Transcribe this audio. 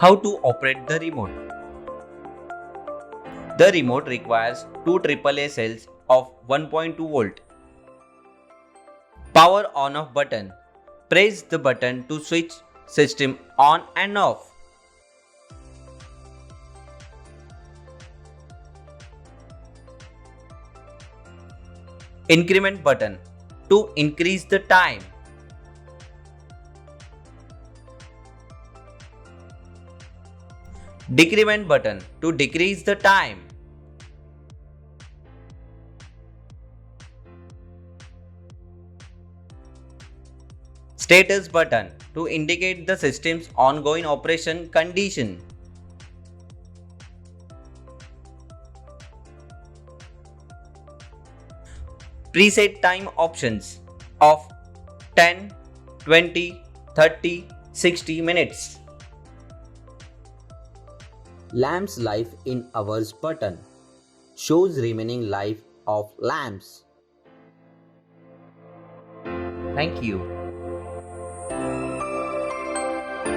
How to operate the remote? The remote requires two AAA cells of 1.2 volt. Power on off button. Press the button to switch system on and off. Increment button to increase the time. Decrement button to decrease the time. Status button to indicate the system's ongoing operation condition. Preset time options of 10, 20, 30, 60 minutes. Lamp's life in hours button shows remaining life of lamps. Thank you.